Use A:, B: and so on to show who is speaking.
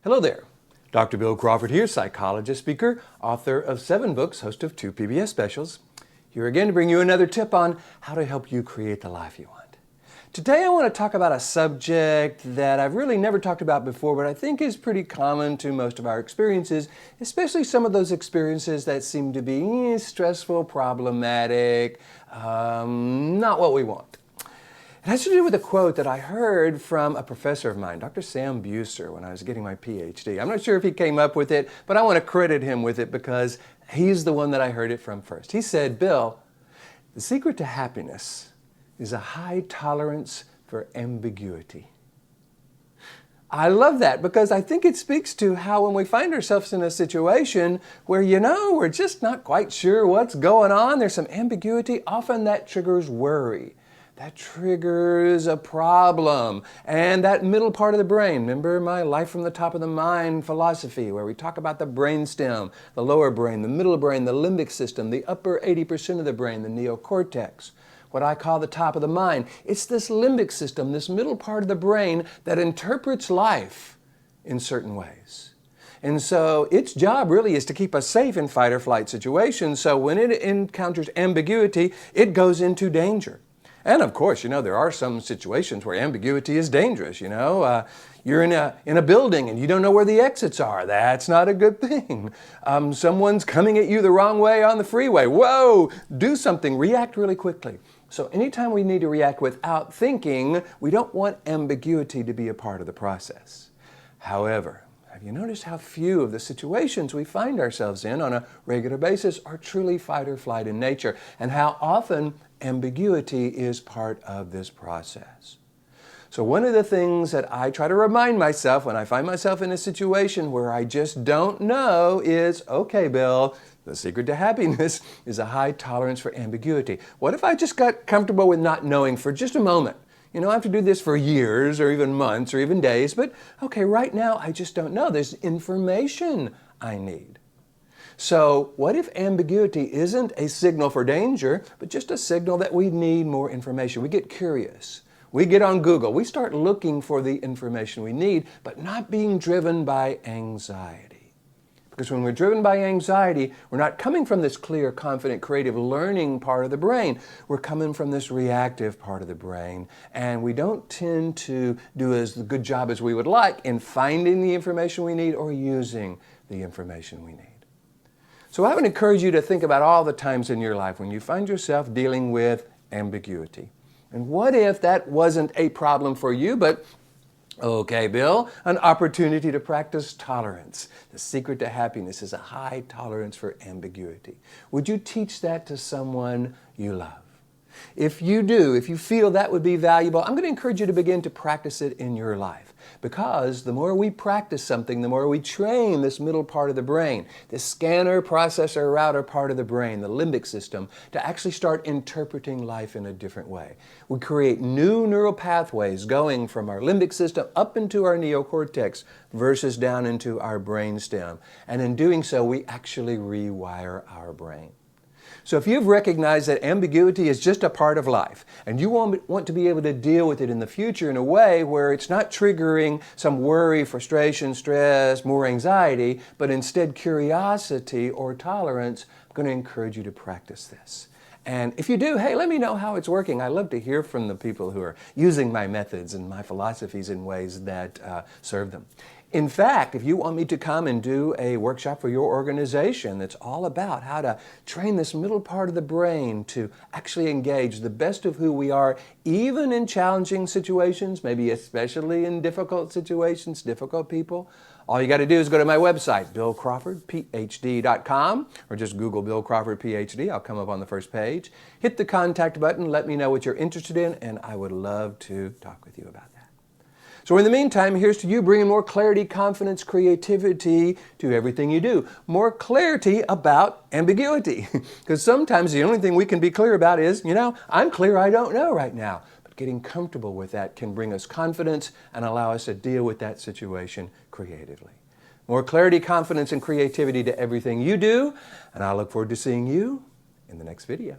A: Hello there. Dr. Bill Crawford here, psychologist, speaker, author of 7 books, host of 2 PBS specials. Here again to bring you another tip on how to help you create the life you want. Today I want to talk about a subject that I've really never talked about before, but I think is pretty common to most of our experiences, especially some of those experiences that seem to be stressful, problematic, not what we want. It has to do with a quote that I heard from a professor of mine, Dr. Sam Buser, when I was getting my Ph.D. I'm not sure if he came up with it, but I want to credit him with it because he's the one that I heard it from first. He said, Bill, the secret to happiness is a high tolerance for ambiguity. I love that because I think it speaks to how when we find ourselves in a situation where, we're just not quite sure what's going on, there's some ambiguity, often that triggers worry. That triggers a problem. And that middle part of the brain, remember my life from the top of the mind philosophy where we talk about the brainstem, the lower brain, the middle brain, the limbic system, the upper 80% of the brain, the neocortex, what I call the top of the mind. It's this limbic system, this middle part of the brain that interprets life in certain ways. And so its job really is to keep us safe in fight or flight situations. So when it encounters ambiguity, it goes into danger. And of course, there are some situations where ambiguity is dangerous. You're in a building and you don't know where the exits are. That's not a good thing. Someone's coming at you the wrong way on the freeway. Whoa, do something, react really quickly. So anytime we need to react without thinking, we don't want ambiguity to be a part of the process. However, have you noticed how few of the situations we find ourselves in on a regular basis are truly fight or flight in nature, and how often ambiguity is part of this process? So one of the things that I try to remind myself when I find myself in a situation where I just don't know is, okay, Bill, the secret to happiness is a high tolerance for ambiguity. What if I just got comfortable with not knowing for just a moment? I have to do this for years or even months or even days, but okay, right now I just don't know. There's information I need. So what if ambiguity isn't a signal for danger, but just a signal that we need more information? We get curious. We get on Google. We start looking for the information we need, but not being driven by anxiety. Because when we're driven by anxiety, we're not coming from this clear, confident, creative, learning part of the brain. We're coming from this reactive part of the brain. And we don't tend to do as good job as we would like in finding the information we need or using the information we need. So I would encourage you to think about all the times in your life when you find yourself dealing with ambiguity. And what if that wasn't a problem for you, but okay, Bill, an opportunity to practice tolerance. The secret to happiness is a high tolerance for ambiguity. Would you teach that to someone you love? If you do, if you feel that would be valuable, I'm going to encourage you to begin to practice it in your life. Because the more we practice something, the more we train this middle part of the brain, this scanner, processor, router part of the brain, the limbic system, to actually start interpreting life in a different way. We create new neural pathways going from our limbic system up into our neocortex versus down into our brainstem. And in doing so, we actually rewire our brain. So if you've recognized that ambiguity is just a part of life and you want to be able to deal with it in the future in a way where it's not triggering some worry, frustration, stress, more anxiety, but instead curiosity or tolerance, I'm going to encourage you to practice this. And if you do, hey, let me know how it's working. I love to hear from the people who are using my methods and my philosophies in ways that serve them. In fact, if you want me to come and do a workshop for your organization that's all about how to train this middle part of the brain to actually engage the best of who we are, even in challenging situations, maybe especially in difficult situations, difficult people, all you got to do is go to my website, billcrawfordphd.com, or just Google Bill Crawford PhD. I'll come up on the first page. Hit the contact button, let me know what you're interested in, and I would love to talk with you about that. So in the meantime, here's to you bringing more clarity, confidence, creativity to everything you do. More clarity about ambiguity. Because sometimes the only thing we can be clear about is, I'm clear I don't know right now. But getting comfortable with that can bring us confidence and allow us to deal with that situation creatively. More clarity, confidence, and creativity to everything you do. And I look forward to seeing you in the next video.